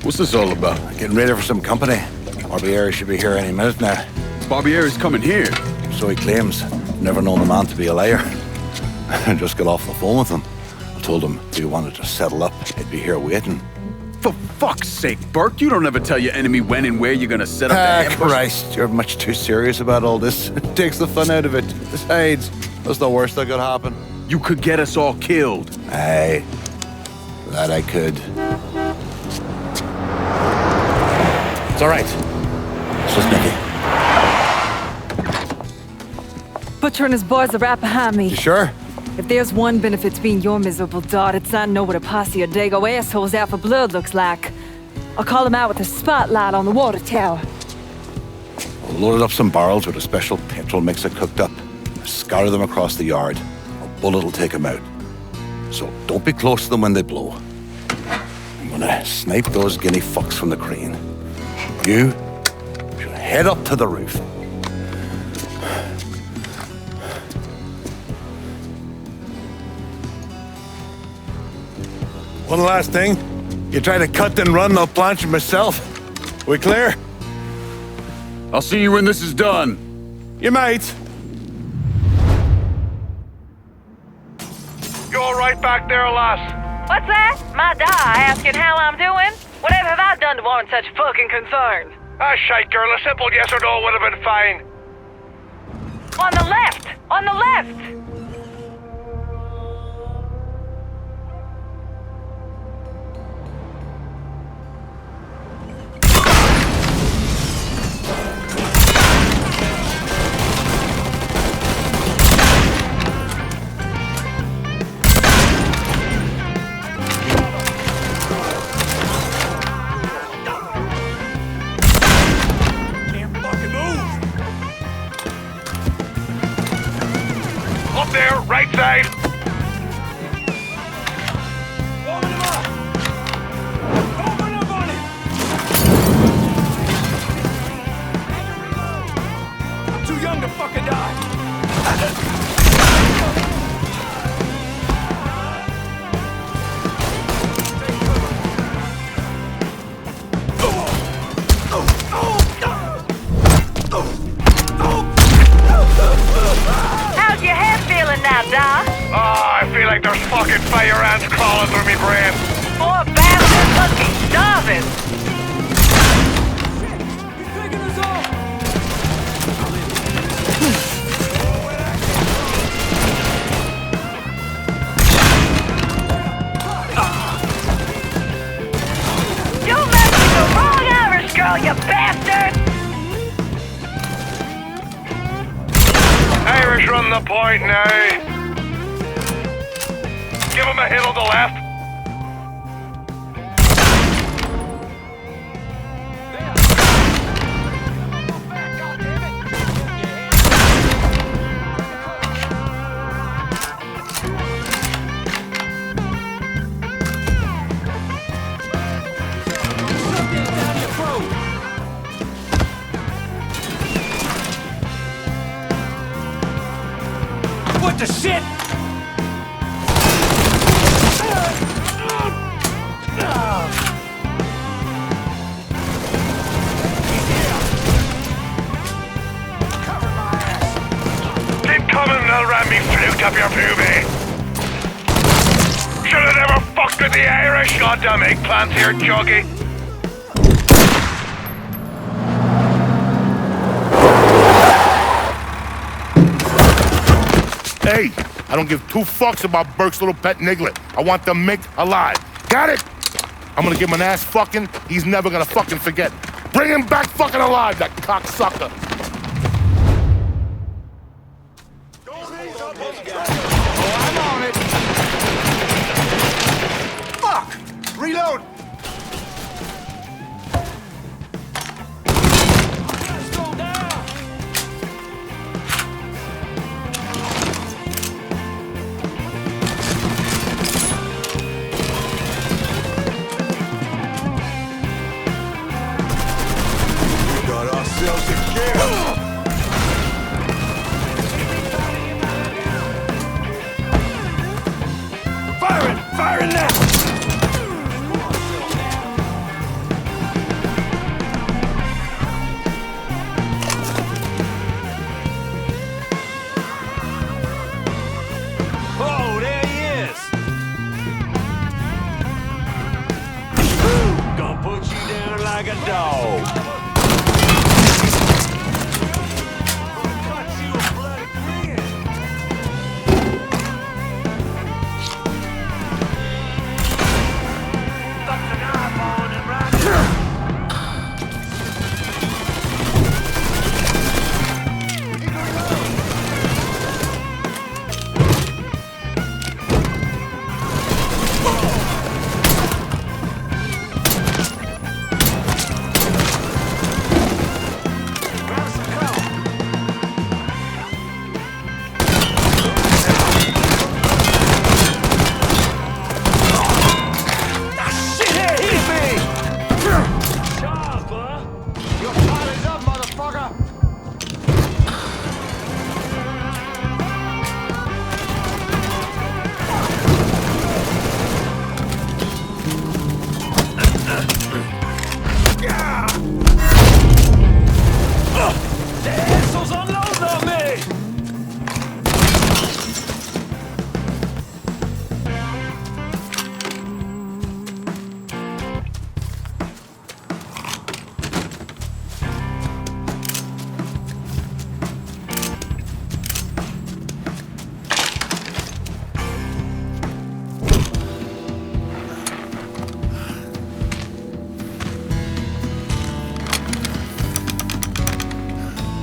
What's this all about? Getting ready for some company. Barbieri should be here any minute now. Barbieri's coming here. So he claims. Never known the man to be a liar. I just got off the phone with him. I told him if he wanted to settle up, he'd be here waiting. For fuck's sake, Burke, you don't ever tell your enemy when and where you're gonna set up the ambush. Christ, you're much too serious about all this. It takes the fun out of it. Besides, that's the worst that could happen. You could get us all killed. Aye, that I could. It's all right. It's just Nicky. Butcher and his boys are right behind me. You sure? If there's one benefit to being your miserable dot, it's I know what a posse of Dago assholes out for blood looks like. I'll call them out with a spotlight on the water tower. We'll load up some barrels with a special petrol mixer cooked up. Scatter them across the yard. A bullet will take them out. So don't be close to them when they blow. I'm gonna snipe those guinea fucks from the crane. You should head up to the roof. One last thing. You try to cut and run, I'll planch myself. We clear? I'll see you when this is done. You might. You all right back there, lass? What's that? My die asking how I'm doing? Whatever have I done to warrant such fucking concern? Ah, shite, girl. A simple yes or no would have been fine. On the left! On the left! Up there, right side. Warming him up! Open up on him! I'm too young to fucking die! How's your head feeling now, Doc? Ah, I feel like there's fucking fire ants crawling through me brain. Poor bastard must be starving. He's taking us off! You must be the wrong Irish girl, you bastard! Irish run the point now. Give him a hit on the left. What the shit? Keep coming and I'll ram me flute up your boobie. Should have never fucked with the Irish. Goddamn eggplants here, juggy. Hey, I don't give two fucks about Burke's little pet niglet. I want the Mick alive. Got it? I'm gonna give him an ass fucking he's never gonna fucking forget. Bring him back fucking alive, that cocksucker. I'm on it! Fuck! Reload! Let's go down! We got ourselves a kill! a dog. Cut you a bloody grin. Got an eyeball in him right now.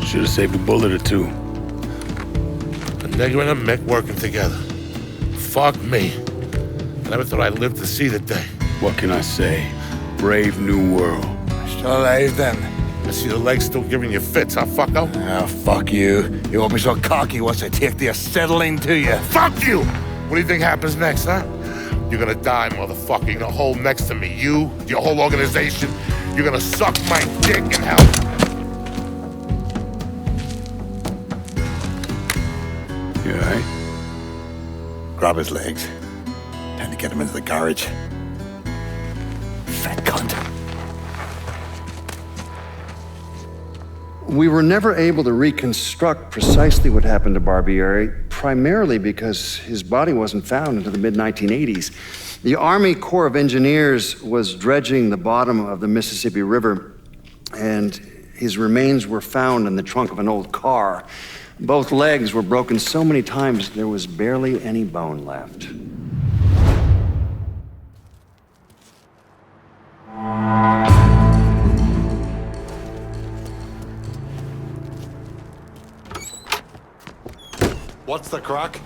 Should have saved a bullet or two. A nigger and a Mick working together. Fuck me. I never thought I'd live to see the day. What can I say? Brave new world. Still alive then? I see the legs still giving you fits, huh, fucko? Ah, fuck you. You won't be so cocky once I take the acetylene to you. Fuck you! What do you think happens next, huh? You're gonna die, motherfucker. You're gonna hold next to me. You, your whole organization. You're gonna suck my dick in hell. You alright? Grab his legs. Time to get him into the garage. Fat cunt. We were never able to reconstruct precisely what happened to Barbieri, primarily because his body wasn't found until the mid-1980s. The Army Corps of Engineers was dredging the bottom of the Mississippi River, and his remains were found in the trunk of an old car. Both legs were broken so many times there was barely any bone left. What's the crack?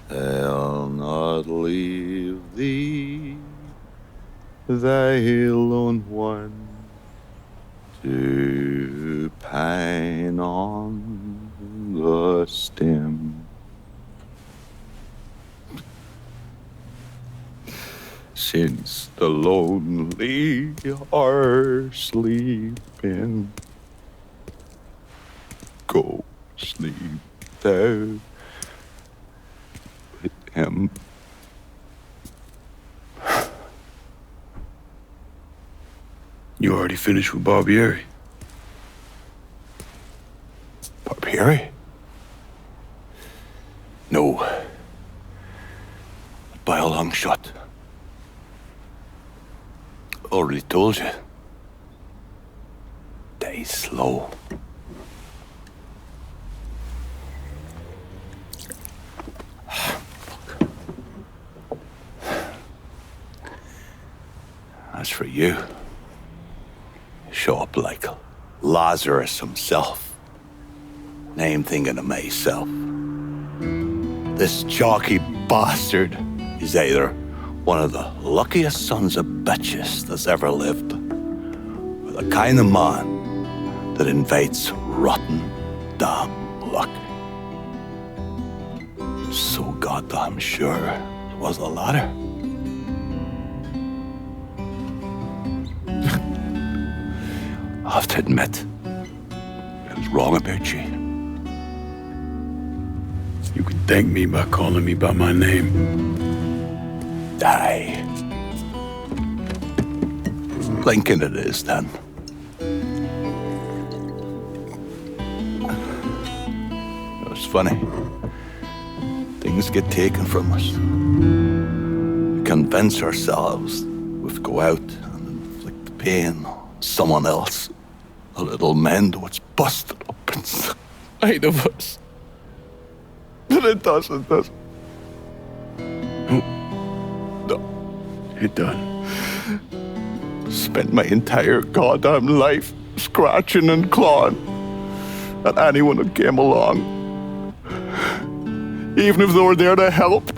I'll not leave thee, thy lone one, to pine on the stem. Since the lonely are sleeping, go sleep thou with him. You already finished with Barbieri? Barbieri? No. By a long shot. Already told you. Die slow. As for you, show up like Lazarus himself. Name thinking of myself. This jockey bastard is either one of the luckiest sons of bitches that's ever lived, or the kind of man that invites rotten damn luck. So goddamn sure it was the latter. I have to admit, I was wrong about you. You can thank me by calling me by my name. Die. Lincoln it is, then. It's funny. Things get taken from us. We convince ourselves we've go out and inflict the pain on someone else. A little mend what's busted up inside of us. But it doesn't. It done. Spent my entire goddamn life scratching and clawing at anyone who came along. Even if they were there to help.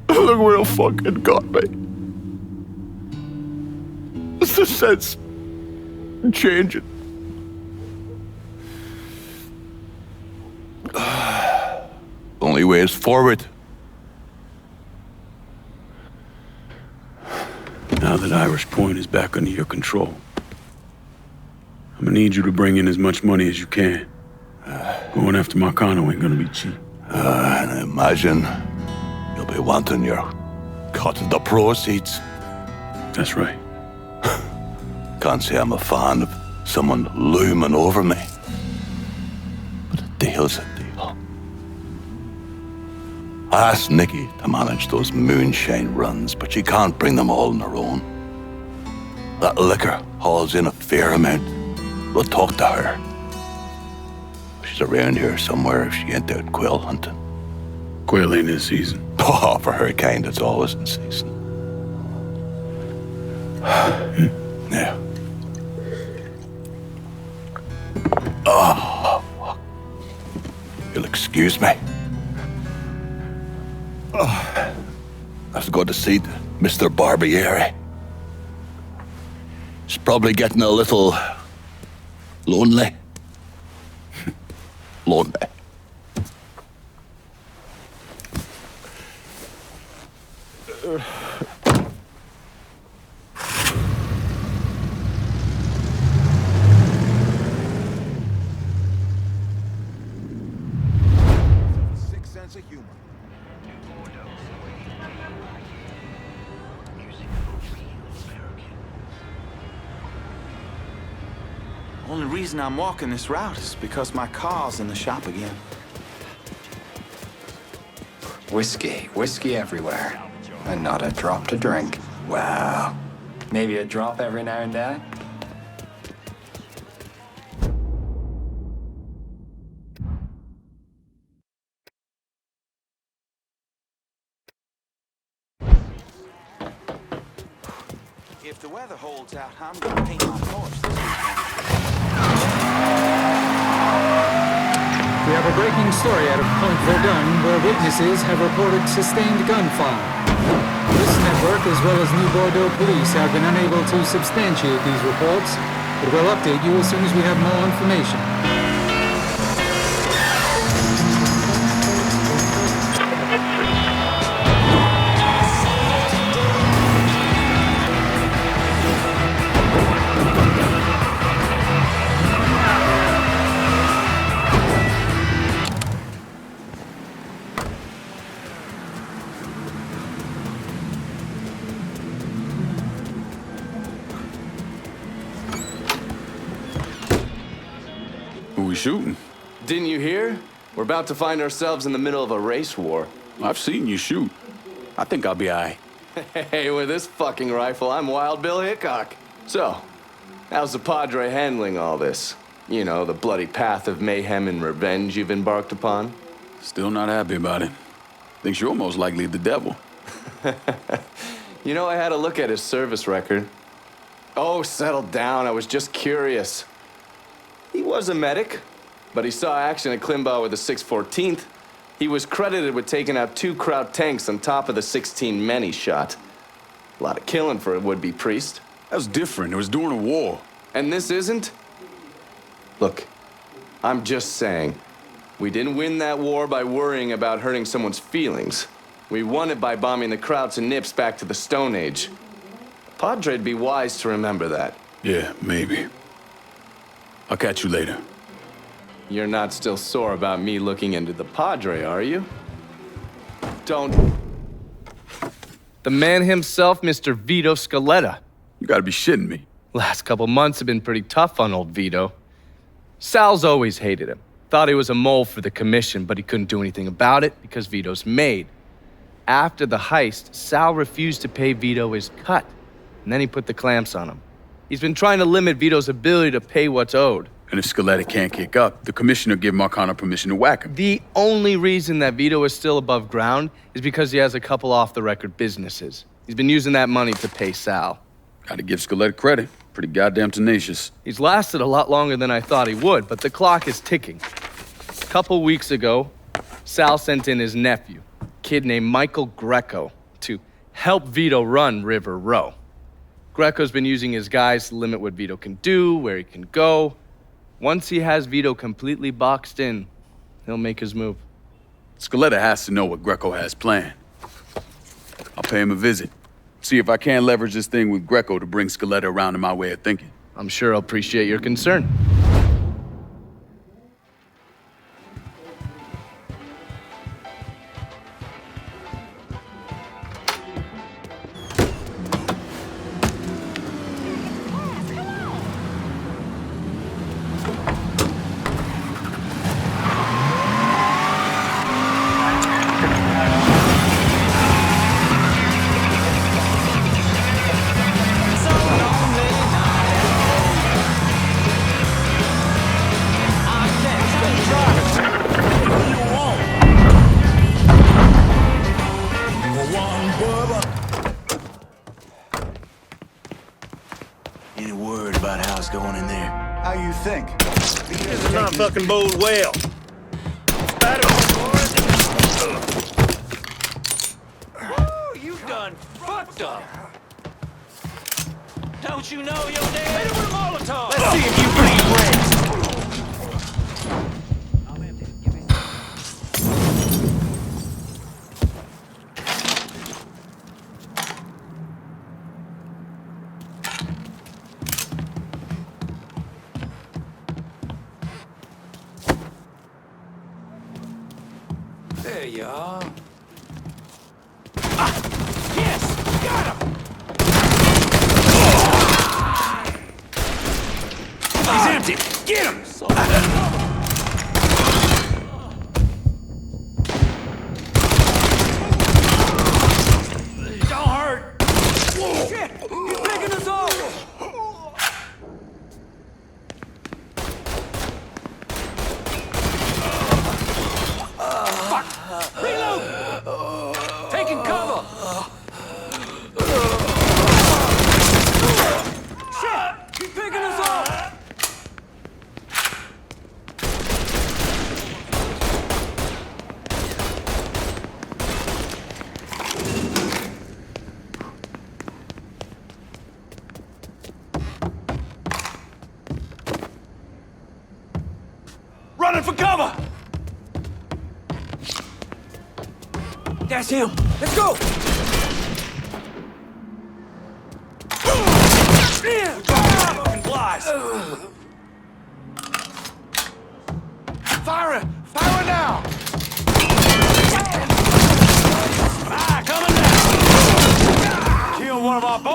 Look where it fucking got me. It's the sense changing. Only way is forward. Now that Irish Point is back under your control, I'm gonna need you to bring in as much money as you can. Going after Marcano ain't gonna be cheap. And I imagine you'll be wanting your cut of the proceeds. That's right. Can't say I'm a fan of someone looming over me. But a deal's a deal. I asked Nikki to manage those moonshine runs, but she can't bring them all on her own. That liquor hauls in a fair amount. We'll talk to her. She's around here somewhere if she ain't out quail hunting. Quail ain't in season. Oh, for her kind, it's always in season. Yeah. Oh, fuck. You'll excuse me. Oh, I have to go to see Mr. Barbieri. He's probably getting a little lonely. Lonely. Sick sense of humor. Only reason I'm walking this route is because my car's in the shop again. Whiskey everywhere. And not a drop to drink. Wow. Maybe a drop every now and then? If the weather holds out, I'm gonna paint my porch this weekend. We have a breaking story out of Point Verdun where witnesses have reported sustained gunfire. This network, as well as New Bordeaux police, have been unable to substantiate these reports, but we'll update you as soon as we have more information. shooting. Didn't you hear? We're about to find ourselves in the middle of a race war. I've seen you shoot. I think I'll be all right. Hey, with this fucking rifle, I'm Wild Bill Hickok. So, how's the Padre handling all this? You know, the bloody path of mayhem and revenge you've embarked upon? Still not happy about it. Thinks you're most likely the devil. You know, I had a look at his service record. Oh, settle down. I was just curious. He was a medic, but he saw action at Klimbaugh with the 614th. He was credited with taking out 2 Kraut tanks on top of the 16 men he shot. A lot of killing for a would-be priest. That was different. It was during a war. And this isn't? Look, I'm just saying, we didn't win that war by worrying about hurting someone's feelings. We won it by bombing the Krauts and Nips back to the Stone Age. Padre'd be wise to remember that. Yeah, maybe. I'll catch you later. You're not still sore about me looking into the Padre, are you? Don't. The man himself, Mr. Vito Scaletta. You gotta be shitting me. Last couple months have been pretty tough on old Vito. Sal's always hated him. Thought he was a mole for the commission, but he couldn't do anything about it because Vito's made. After the heist, Sal refused to pay Vito his cut, and then he put the clamps on him. He's been trying to limit Vito's ability to pay what's owed. And if Scaletta can't kick up, the commissioner give Marcano permission to whack him. The only reason that Vito is still above ground is because he has a couple off-the-record businesses. He's been using that money to pay Sal. Gotta give Scaletta credit. Pretty goddamn tenacious. He's lasted a lot longer than I thought he would, but the clock is ticking. A couple weeks ago, Sal sent in his nephew, a kid named Michael Greco, to help Vito run River Row. Greco's been using his guys to limit what Vito can do, where he can go. Once he has Vito completely boxed in, he'll make his move. Scaletta has to know what Greco has planned. I'll pay him a visit. See if I can't leverage this thing with Greco to bring Scaletta around to my way of thinking. I'm sure he'll appreciate your concern. Any word about how it's going in there? How you think? This does not fucking bode well. Woo, you done fucked up. Don't you know you're dead? Hit him with a Molotov. Let's see if you bleed red. There you are. Yes! Got him! He's empty! Get him! Don't hurt! Shit! He's picking us off! Reload! Taking cover! Shit! He's picking us off! Running for cover! That's him. Let's go! Fucking flies! Fire it! Fire it now! Ah, coming down! Kill one of our boys!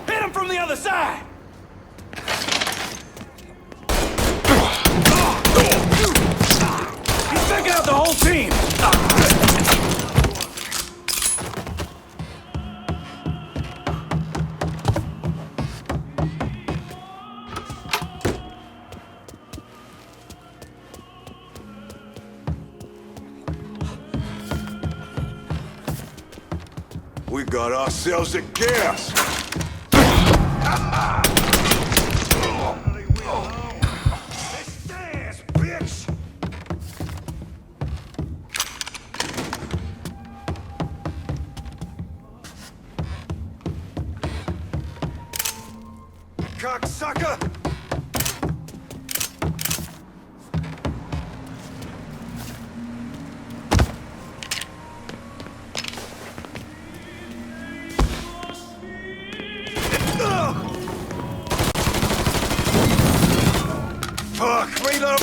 Hit him from the other side! We got ourselves a gas. Bitch! Cocksucker! Fuck, clean up!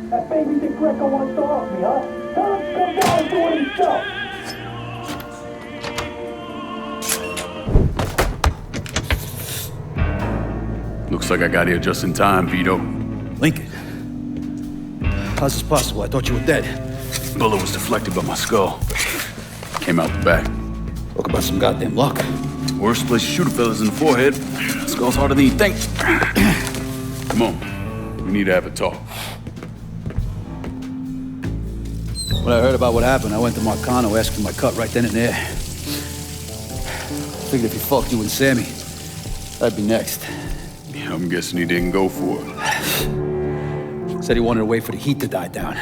That baby Dick Greco wants to off me, huh? Tell him to come down and do it himself. Looks like I got here just in time, Vito. Lincoln. How's this possible? I thought you were dead. Bullet was deflected by my skull. Came out the back. Talk about some goddamn luck. Worst place to shoot a fella's in the forehead. Skull's harder than you think. Come on. We need to have a talk. When I heard about what happened, I went to Marcano, asked for my cut right then and there. Figured if he fucked you and Sammy, I'd be next. Yeah, I'm guessing he didn't go for it. Said he wanted to wait for the heat to die down.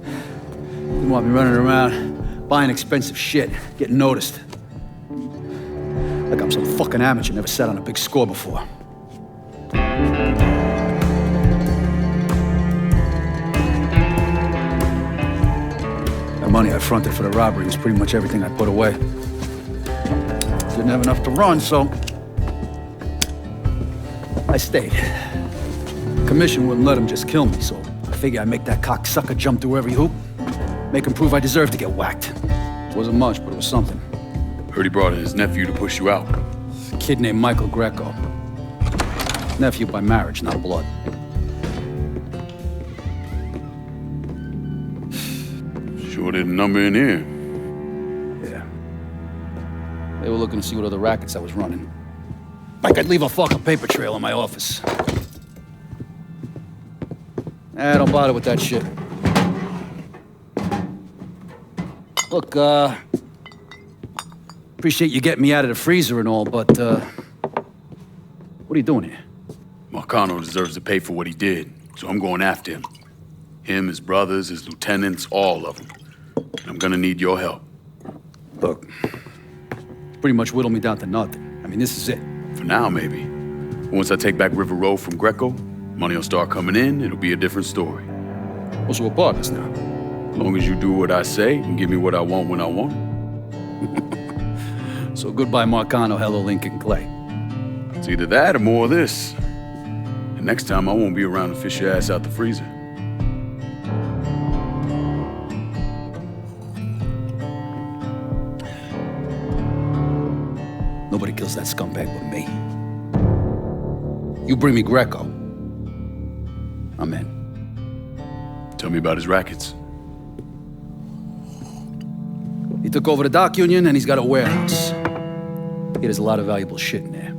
Didn't want me running around, buying expensive shit, getting noticed. Like I'm some fucking amateur, never sat on a big score before. The money I fronted for the robbery was pretty much everything I put away. Didn't have enough to run, so I stayed. Commission wouldn't let him just kill me, so I figured I'd make that cocksucker jump through every hoop, make him prove I deserve to get whacked. Wasn't much, but it was something. Heard he brought in his nephew to push you out. A kid named Michael Greco. Nephew by marriage, not blood. Sure did a number in here. Yeah. They were looking to see what other rackets I was running. Like I'd leave a fucking paper trail in my office. Don't bother with that shit. Look, appreciate you getting me out of the freezer and all, but, what are you doing here? Marcano deserves to pay for what he did, so I'm going after him. Him, his brothers, his lieutenants, all of them. I'm gonna need your help. Look, pretty much whittled me down to nothing. I mean, this is it. For now, maybe. Once I take back River Road from Greco, money will start coming in, it'll be a different story. Well, so we're partners now. As long as you do what I say and give me what I want when I want it. So goodbye, Marcano, hello, Lincoln Clay. It's either that or more of this. And next time, I won't be around to fish your ass out the freezer. Nobody kills that scumbag but me. You bring me Greco, I'm in. Tell me about his rackets. He took over the dock union and he's got a warehouse. He has a lot of valuable shit in there.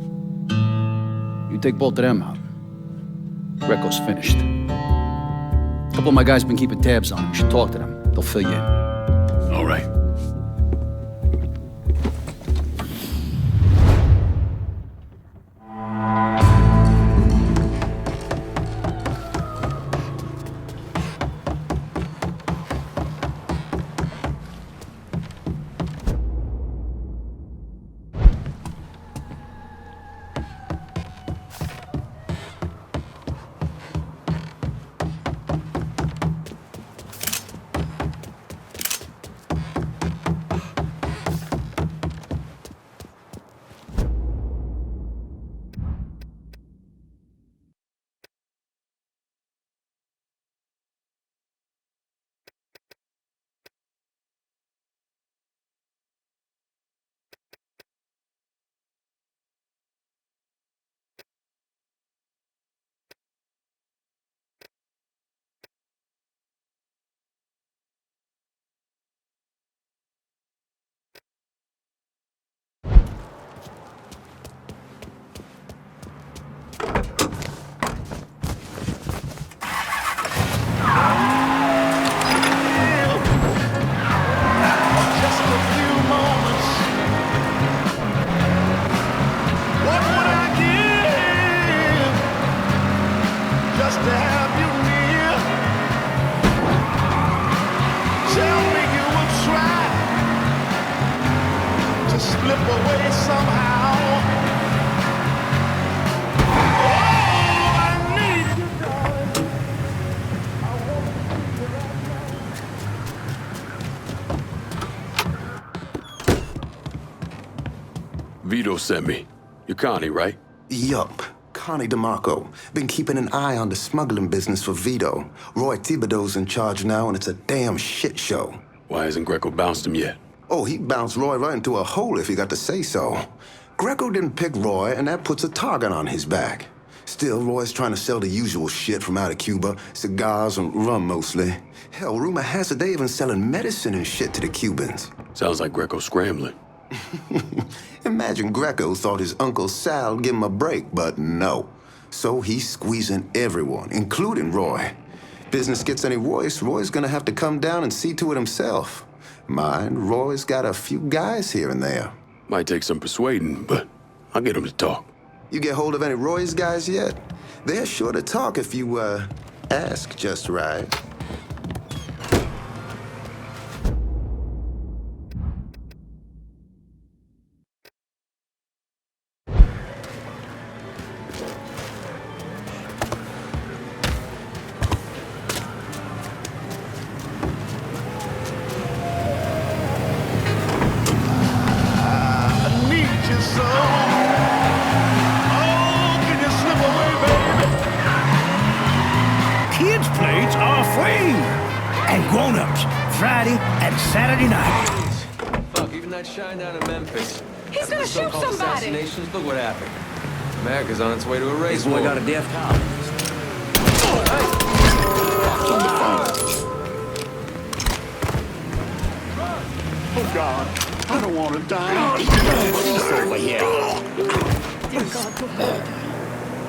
You take both of them out, Greco's finished. A couple of my guys been keeping tabs on him. You should talk to them. They'll fill you in. All right. slip away somehow. Oh, I need you, darling. Vito sent me. You're Connie, right? Yup. Connie DeMarco. Been keeping an eye on the smuggling business for Vito. Roy Thibodeau's in charge now, and it's a damn shit show. Why hasn't Greco bounced him yet? Oh, he bounced Roy right into a hole if he got to say so. Greco didn't pick Roy, and that puts a target on his back. Still, Roy's trying to sell the usual shit from out of Cuba. Cigars and rum, mostly. Hell, rumor has it they even selling medicine and shit to the Cubans. Sounds like Greco's scrambling. Imagine Greco thought his Uncle Sal'd give him a break, but no. So he's squeezing everyone, including Roy. Business gets any worse, Roy's gonna have to come down and see to it himself. Mind, Roy's got a few guys here and there. Might take some persuading, but I'll get him to talk. You get hold of any Roy's guys yet? They're sure to talk if you, ask just right. Kids' plates are free. And grown-ups, Friday and Saturday night. Fuck, even that shine down in Memphis. He's gonna shoot somebody. Assassinations, look what happened. America's on its way to a race war. Boy got a deaf cop. Oh, God. I don't want to die. Over here.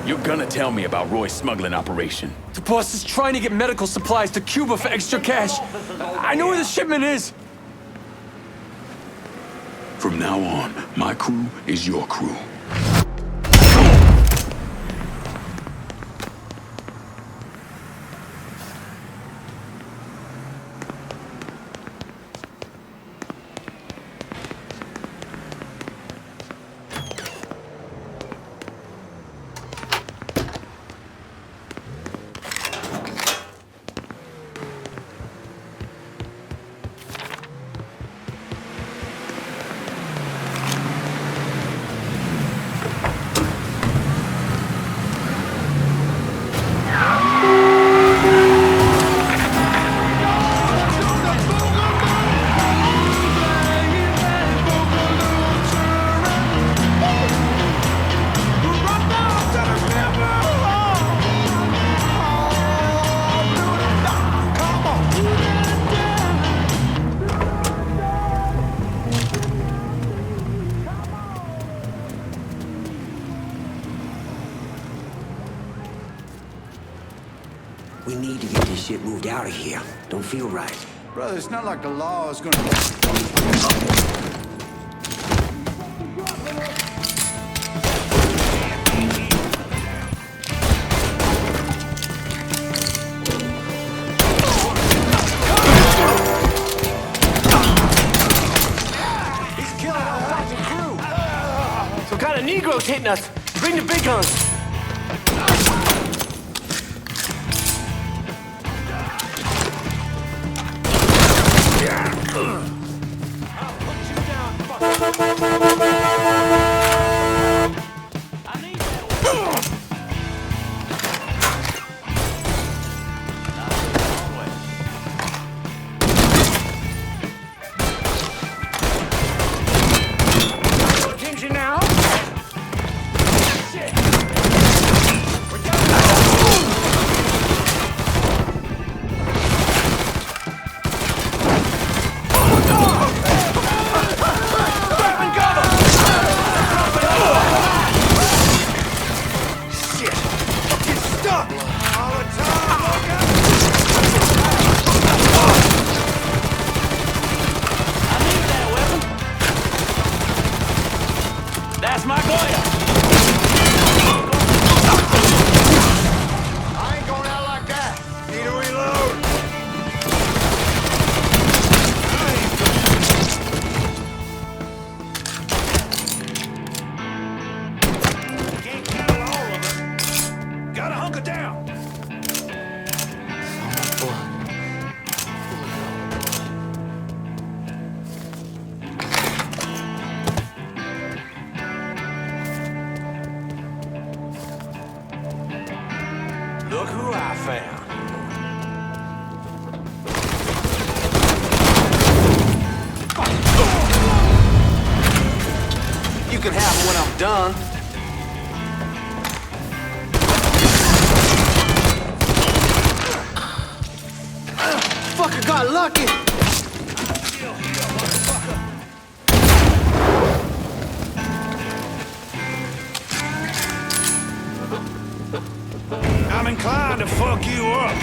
You're gonna tell me about Roy's smuggling operation. The boss is trying to get medical supplies to Cuba for extra cash. I know where the shipment is. From now on, my crew is your crew. We need to get this shit moved out of here. Don't feel right. Brother, it's not like the law is gonna... Some kind of Negro's hitting us. Bring the big guns. Attention now. Shit. We're Look who I found. You can have it when I'm done. Fucker got lucky. I'm inclined to fuck you up.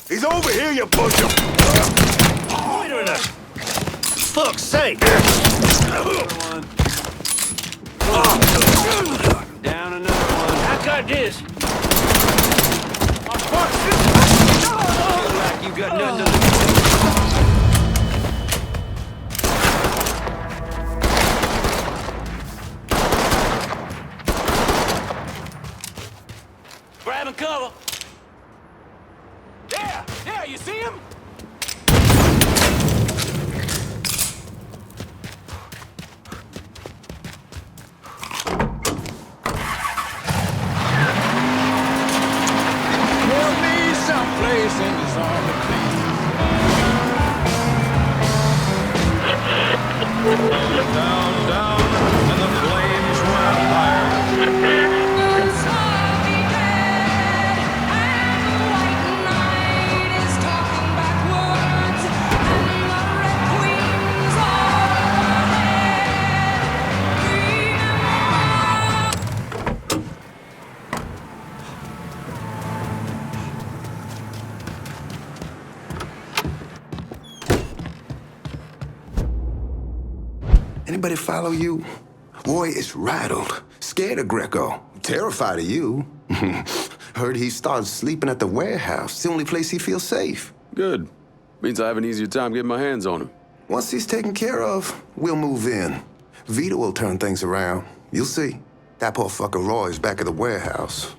He's over here, you pusher! Wait a minute! Fuck's sake! Down another one. I got this! Oh, fuck! Feel like you got nothing to lose. Grabbing cover! Yeah, you see him? Tell me someplace in this army, please. Down, down, and the flames went higher. Anybody follow you? Roy is rattled, scared of Greco, terrified of you. Heard he started sleeping at the warehouse. It's the only place he feels safe. Good. Means I have an easier time getting my hands on him. Once he's taken care of, we'll move in. Vito will turn things around. You'll see. That poor fucker Roy's back at the warehouse.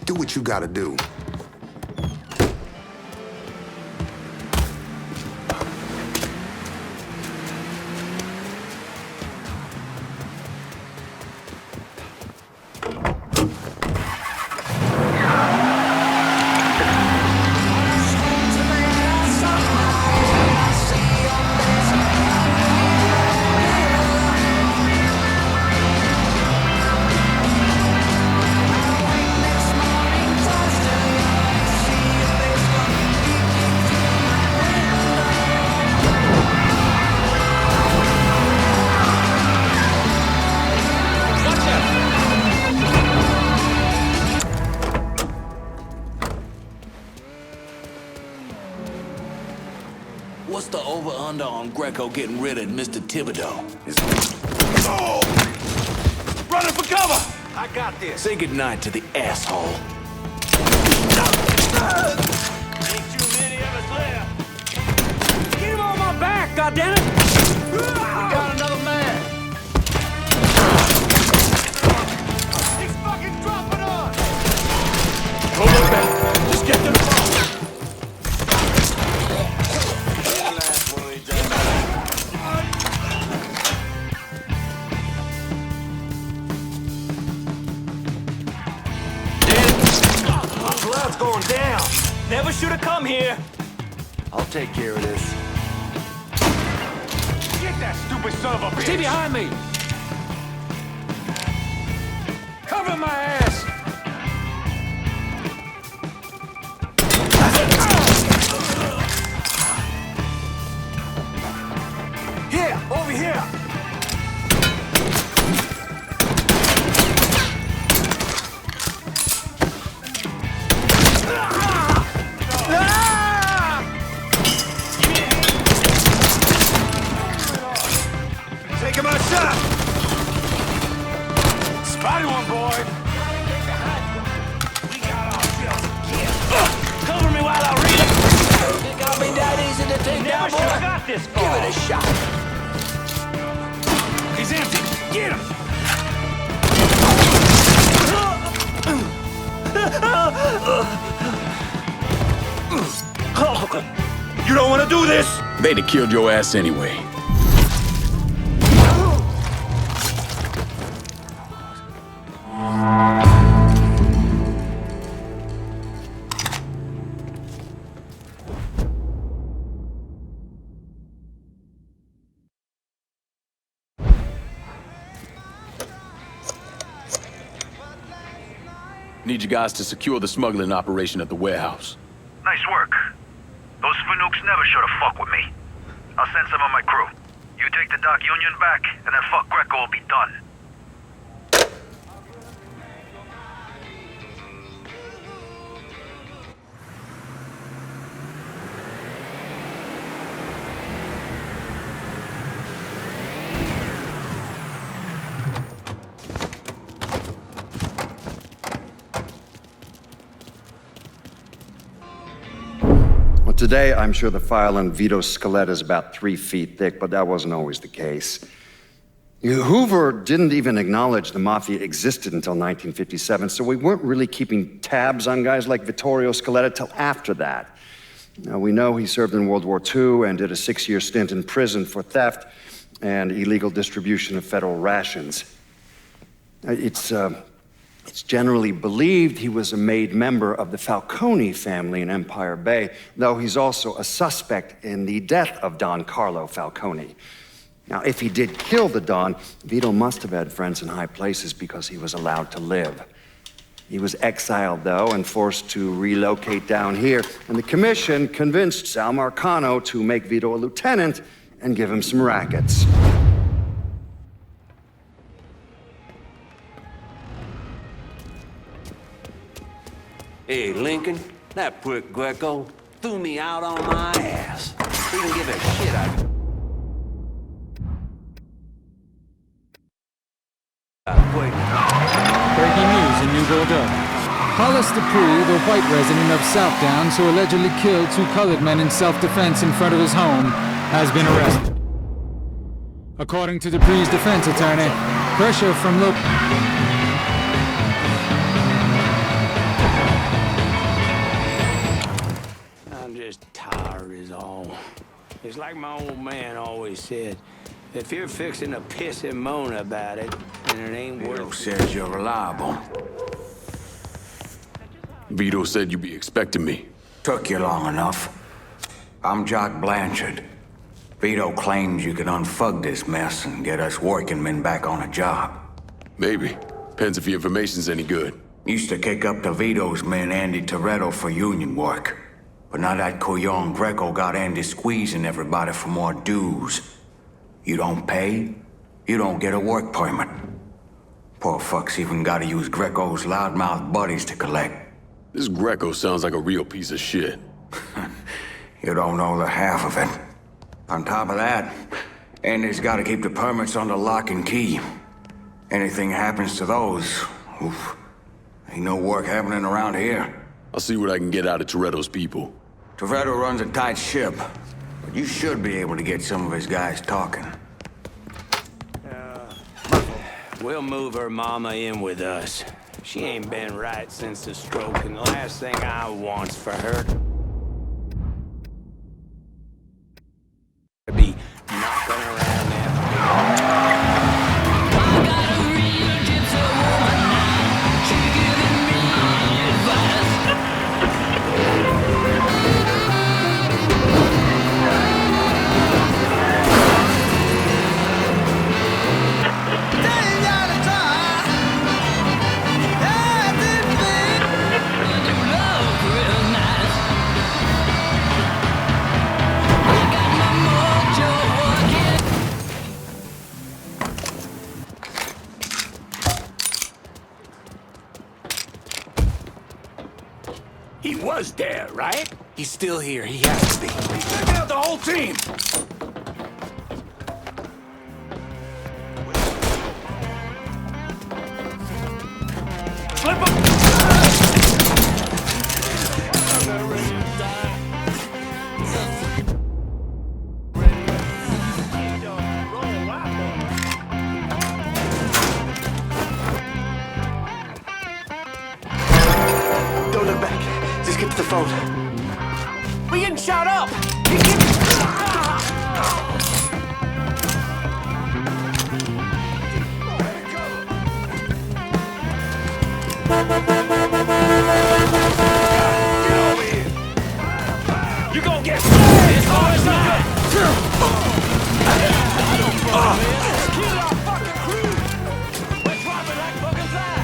Do what you gotta do. Greco getting rid of Mr. Thibodeau. Running for cover! I got this. Say goodnight to the asshole. Ain't too many of us left. Get him on my back, goddammit! We got another man. He's fucking dropping on! Hold it back. Just get to the phone. Blood's going down. Never should have come here. I'll take care of this. Get that stupid son of a bitch! Stay behind me! Cover my ass! Here! Over here! Take him out shot! Spotted one, boy! We got ourselves a gift! Cover me while I read it! Think I'll be that easy to take down, boy? Never got this far! Give it a shot. He's empty! Get him! You don't want to do this! They'd have killed your ass anyway. Need you guys to secure the smuggling operation at the warehouse. Nice work. Those Fanooks never should have fucked with me. I'll send some of my crew. You take the Doc Union back, and then fuck Greco will be done. Today, I'm sure the file on Vito's skeleton is about 3 feet thick, but that wasn't always the case. Hoover didn't even acknowledge the Mafia existed until 1957, so we weren't really keeping tabs on guys like Vittorio Scaletta till after that. Now, we know he served in World War II and did a 6-year stint in prison for theft and illegal distribution of federal rations. It's generally believed he was a made member of the Falcone family in Empire Bay, though he's also a suspect in the death of Don Carlo Falcone. Now, if he did kill the Don, Vito must have had friends in high places because he was allowed to live. He was exiled, though, and forced to relocate down here, and the commission convinced Sal Marcano to make Vito a lieutenant and give him some rackets. Hey, Lincoln, that prick Greco threw me out on my ass. He didn't give a shit Breaking news in New Bordeaux. Hollis Dupree, the white resident of Southdowns who allegedly killed 2 colored men in self-defense in front of his home, has been arrested. According to Dupree's defense attorney, pressure from local... I'm just tired is all. It's like my old man always said. If you're fixing to piss and moan about it, then it ain't worth it. Vito says you're reliable. Vito said you'd be expecting me. Took you long enough. I'm Jock Blanchard. Vito claims you can unfug this mess and get us working men back on a job. Maybe. Depends if your information's any good. Used to kick up to Vito's man Andy Toretto for union work. But now that Couillon Greco got Andy squeezing everybody for more dues. You don't pay, you don't get a work permit. Poor fuck's even gotta use Greco's loudmouth buddies to collect. This Greco sounds like a real piece of shit. You don't know the half of it. On top of that, Andy's gotta keep the permits under lock and key. Anything happens to those, oof, ain't no work happening around here. I'll see what I can get out of Toretto's people. Toretto runs a tight ship, but you should be able to get some of his guys talking. We'll move her mama in with us. She ain't been right since the stroke, and the last thing I want's for her to be knocking around He was there, right? He's still here. He has to be. Check out the whole team! Slip him! Don't look back. Just get to the phone. We getting shot up! You gonna get this boy's not kill our fucking crew! We're dropping like fucking flies!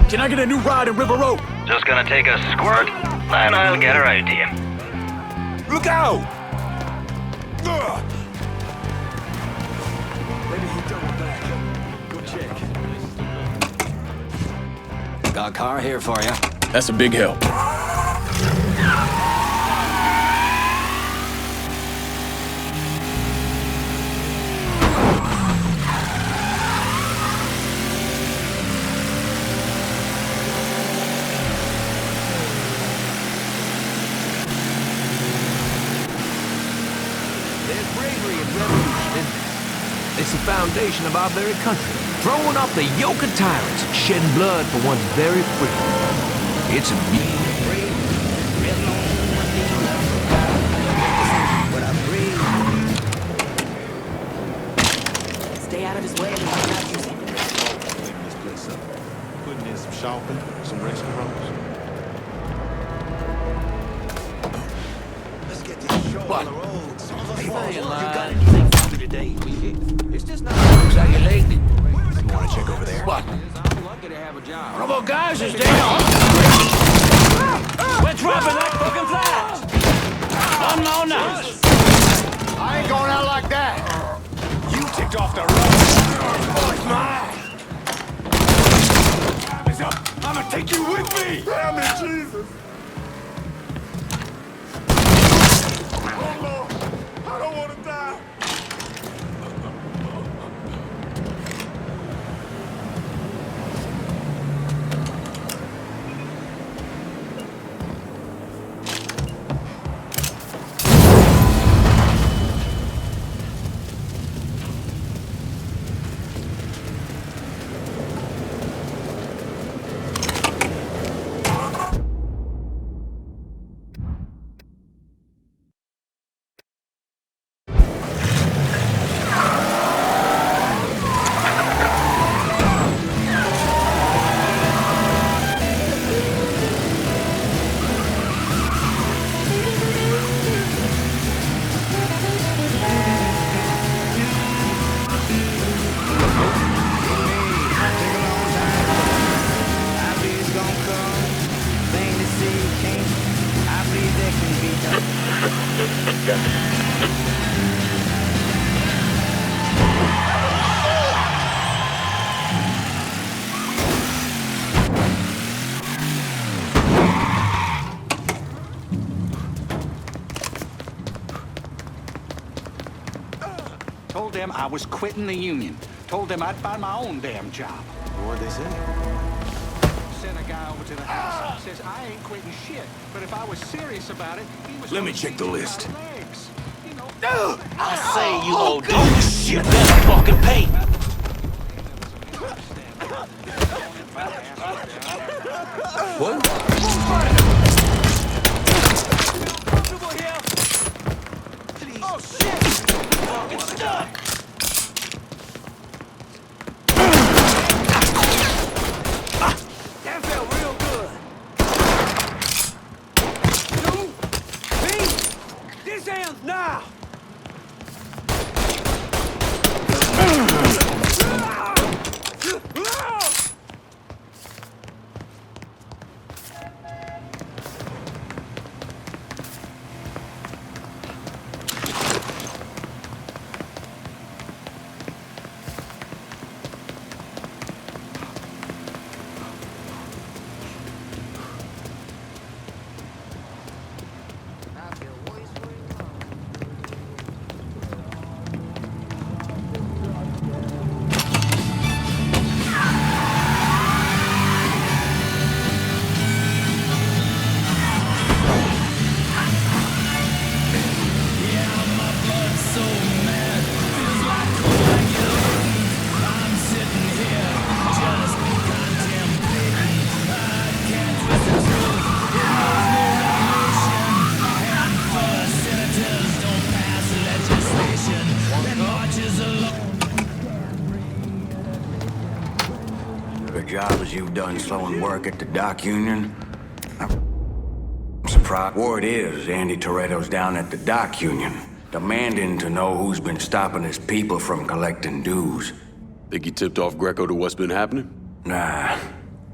Can I get a new ride in River Road? Just gonna take a squirt, and I'll get her out to you. Look out! Maybe he doubled back. Go check. Got a car here for you. That's a big help. There's bravery and revolution in there. It's the foundation of our very country. Throwing off the yoke of tyrants and shedding blood for one's very freedom. It's a Stay out of his way. This place up. Putting in some shopping, some restaurants. Let's get this show on the road. Hey, you got anything for me today? It's just not. Looks like you're late. You wanna check over there? What? I'm lucky to have a job. One of our guys is down. We're dropping like fucking flies. One more night. I ain't going out like that. You ticked off the road. Oh, it's mine. Time is up. I'ma take you with me. Damn it, Jesus. Oh, Lord. I don't want to die. Told them I was quitting the union. Told them I'd find my own damn job. What'd they say? Sent a guy over to the house. Says I ain't quitting shit. But if I was serious about it, he was Let me gonna check the see me list. by the legs. You know, I say you old dude, you better fucking pay. What? Oh shit! Fucking stuck! That felt real good. 2, 3, this ends now! Job as you've done slowing work at the dock union. I'm surprised. Word is, Andy Toretto's down at the dock union, demanding to know who's been stopping his people from collecting dues. Think he tipped off Greco to what's been happening? Nah.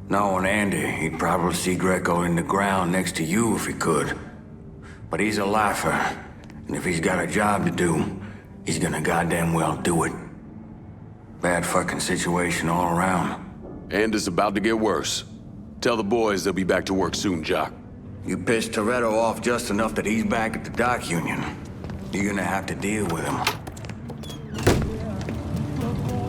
Knowing Andy, he'd probably see Greco in the ground next to you if he could. But he's a lifer, and if he's got a job to do, he's gonna goddamn well do it. Bad fucking situation all around. And it's about to get worse. Tell the boys they'll be back to work soon, Jock. You pissed Toretto off just enough that he's back at the dock union. You're gonna have to deal with him.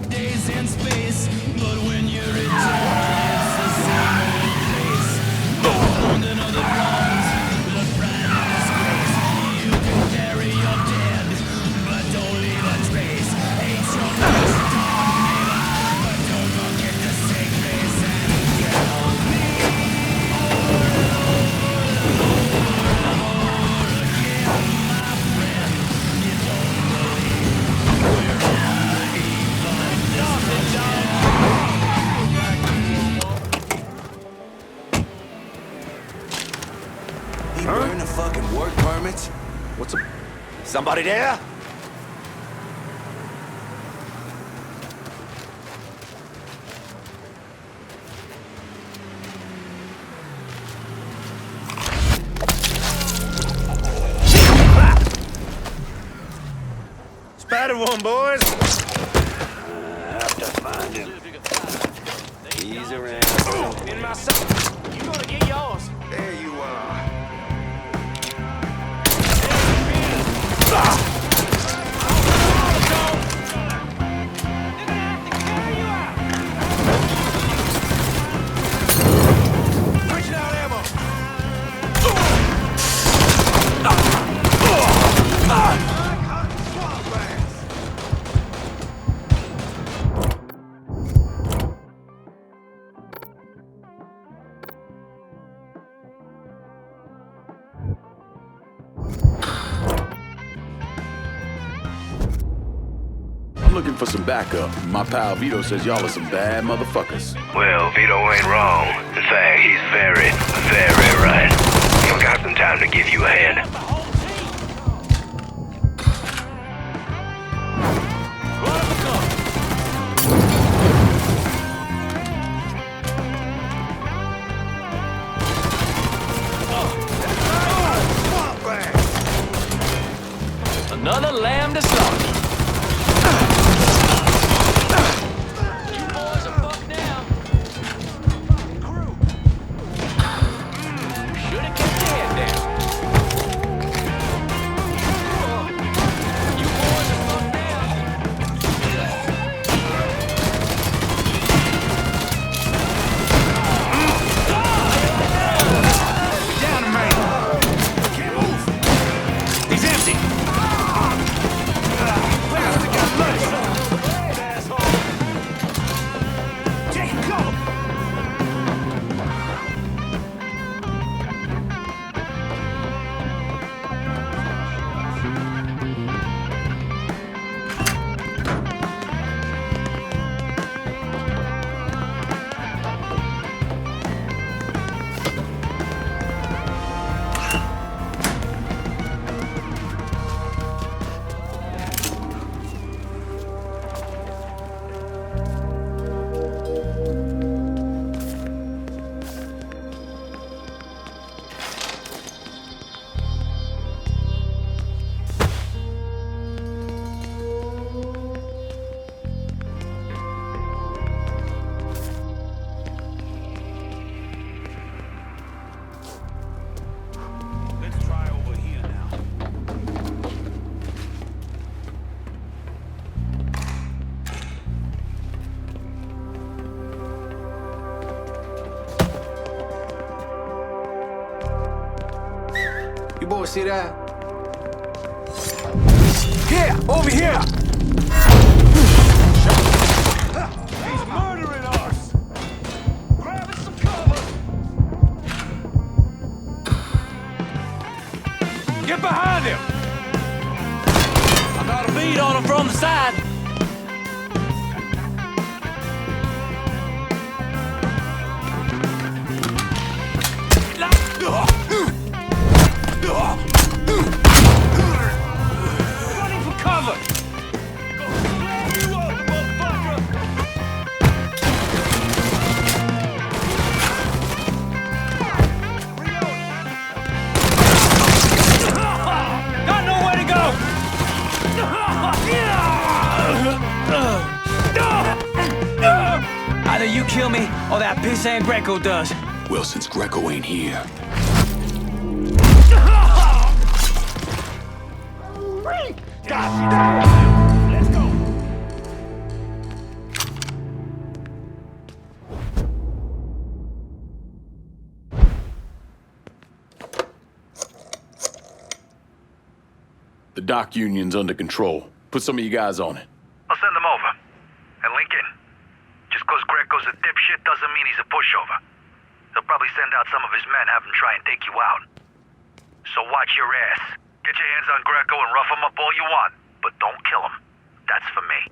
Days in space, but when you return, it's the same old place. Found another bronze, the pride and disgrace. You can bury your dead, but don't leave a trace. Hate your first dog neighbor, but don't forget to say grace and kill me over and over again, my friend. You don't believe we're He burned the fucking work permits? What's a... Somebody there? Spider one, boys. Have to find him. He's around. In my sight. You gonna get yours. There you are. Pushing out ammo. I'm looking for some backup. My pal Vito says y'all are some bad motherfuckers. Well, Vito ain't wrong. In fact, he's very, very right. He's got some time to give you a hand. Another lamb to slaughter. You boys are fucked now. Should have kept your head down. You boys see that? Here! Over here! He's murdering us! Grabbing some cover! Get behind him! I got a bead on him from the side. Running for cover! Got nowhere to go! Either you kill me, or that pissant Greco does. Well, since Greco ain't here. Let's go! The dock union's under control. Put some of you guys on it. I'll send them over. And Lincoln, just cause Greco's a dipshit doesn't mean he's a pushover. He'll probably send out some of his men, have him try and take you out. So watch your ass. Get your hands on Greco and rough him up all you want, but don't kill him. That's for me.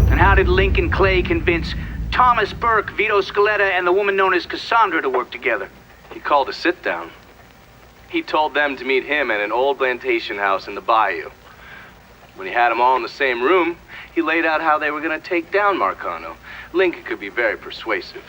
And how did Lincoln Clay convince Thomas Burke, Vito Scaletta, and the woman known as Cassandra to work together? He called a sit-down. He told them to meet him at an old plantation house in the bayou. When he had them all in the same room, he laid out how they were going to take down Marcano. Lincoln could be very persuasive.